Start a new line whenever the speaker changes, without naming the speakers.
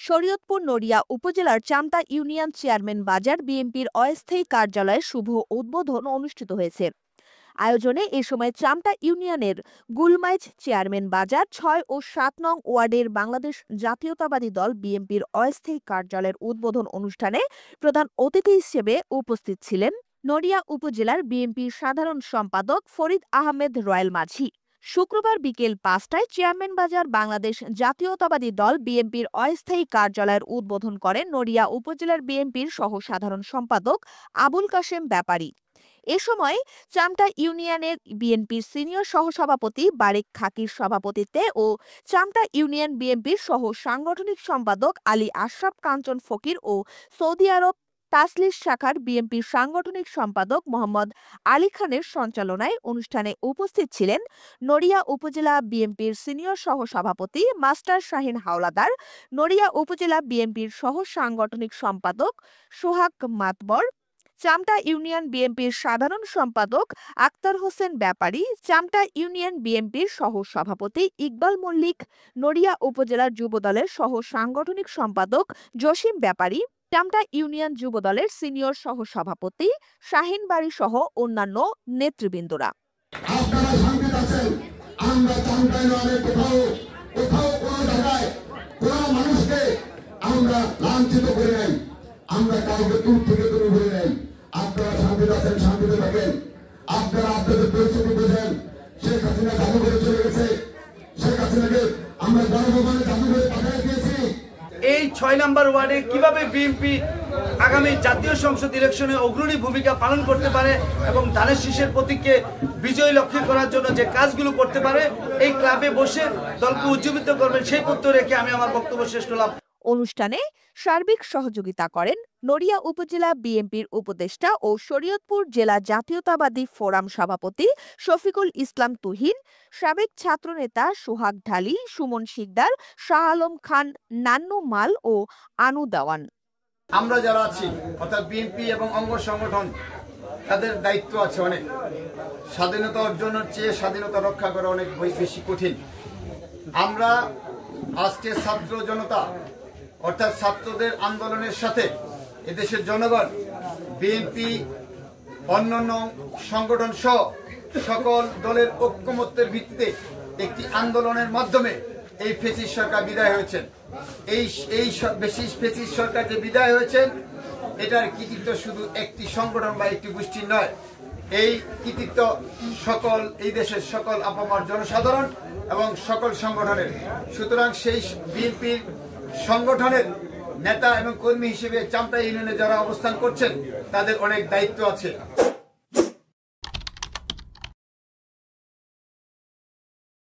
শরীয়তপুর নড়িয়া উপজেলার চামতা union chairman বাজার বিএনপির অস্থায়ী কার্যালয়ের শুভ উদ্বোধন অনুষ্ঠিত হয়েছে। আয়োজনে এ সময় চামতা ইউনিয়নের গুলমাইজ চেয়ারম্যান বাজার ৬ ও ৭ নং ওয়ার্ডের বাংলাদেশ জাতীয়তাবাদী দল বিএনপির অস্থায়ী কার্যালয়ের উদ্বোধন অনুষ্ঠানে প্রধান অতিথি হিসেবে উপস্থিত ছিলেন নড়িয়া উপজেলার বিএনপির সাধারণ সম্পাদক ফরিদ আহমেদ রয়েল মাঝি। শুক্রবার বিকেল ৫টায় চেয়ারম্যান বাজার বাংলাদেশ জাতীয়তাবাদী দল বিএনপির অস্থায়ী কার্যালয়ের উদ্বোধন করেন নড়িয়া উপজেলার বিএনপির সহ সাধারণ সম্পাদক আবুল কাশেম ব্যাপারী। এ সময় চামটা ইউনিয়নের বিএনপির সিনিয়র সহসভাপতি বারেক খাকির সভাপতিত্বে ও চামটা ইউনিয়ন বিএনপির সহ সাংগঠনিক সম্পাদক আলী আশরাফ কাঞ্চন ফকির ও সৌদি আরব তাসলিস শাখার বিএনপির সাংগঠনিক সম্পাদক মোহাম্মদ আলী খানের সঞ্চালনায় অনুষ্ঠানে উপস্থিত ছিলেন নড়িয়া উপজেলা বিএনপির সিনিয়র সহসভাপতি মাস্টার শাহিন হাওলাদার, নড়িয়া উপজেলা বিএনপির সহ সাংগঠনিক সম্পাদক সোহাগ মাতবর, চামটা ইউনিয়ন বিএনপির সাধারণ সম্পাদক আক্তার হোসেন ব্যাপারী, চামটা ইউনিয়ন বিএনপির সহ সভাপতি ইকবাল মল্লিক, নড়িয়া উপজেলার যুবদলের সহ সাংগঠনিক সম্পাদক জসিম ব্যাপারী, চামটা ইউনিয়ন যুবদলের সিনিয়র সহ সভাপতি শাহিন বাড়ি সহ অন্যান্য নেতৃবৃন্দরা।
আমরা কাউকে দূর থেকে দূরে বলে নেই। আপনারা শান্তিতে আছেন, শান্তিতে থাকেন। আপনারা আপনাদের পরিস্থিতি বোঝেন। শেখ হাসিনা জাদুঘরে চলে গেছে। শেখ হাসিনাকে আমরা গণভবনে জাদুঘরে পাঠিয়ে দিয়েছি।
এই ৬ নম্বর ওয়ার্ডে কিভাবে বিএনপি আগামী জাতীয় সংসদ ইলেকশনে অগ্রণী ভূমিকা পালন করতে পারে এবং ধানের শীষের প্রতীককে বিজয়ী লক্ষ্য করার জন্য যে কাজগুলো করতে পারে এই ক্লাবে বসে দলকে উজ্জীবিত করবেন, সেই পত্র রেখে আমি আমার বক্তব্য শেষ করলাম।
অনুষ্ঠানে সার্বিক সহযোগিতা করেন নড়িয়া উপজেলা বিএনপির উপদেষ্টা ও শরীয়তপুর জেলা জাতীয়তাবাদী ফোরাম সভাপতি শফিকুল ইসলাম তুহিন, সাবেক ছাত্রনেতা সোহাগ ঢালি, সুমন শিকদার, শাহ আলম খান, নান্নু মাল ও আনু দেওয়ান।
আমরা যারা আছি অর্থাৎ বিএনপি এবং অঙ্গ সংগঠন, তাদের দায়িত্ব আছে অনেক। স্বাধীনতা অর্জনের চেয়ে স্বাধীনতা রক্ষা করা অনেক বেশি কঠিন। আমরা আজকে ছাত্র জনতা অর্থাৎ ছাত্রদের আন্দোলনের সাথে এদেশের জনগণ, বিএনপি, অন্যান্য সংগঠন সহ সকল দলের ঐক্যমত্যের ভিত্তিতে একটি আন্দোলনের মাধ্যমে এই ফ্যাসিস্ট সরকার বিদায় হয়েছেন। এই ফ্যাসিস্ট সরকার যে বিদায় হয়েছেন, এটার কৃতিত্ব শুধু একটি সংগঠন বা একটি গোষ্ঠীর নয়। এই কৃতিত্ব সকল এই দেশের সকল আপামর জনসাধারণ এবং সকল সংগঠনের। সুতরাং সেই বিএনপির সংগঠনের নেতা এবং কর্মী হিসেবে চামটা ইউনিয়নে যারা অবস্থান করছেন, তাদের অনেক দায়িত্ব আছে।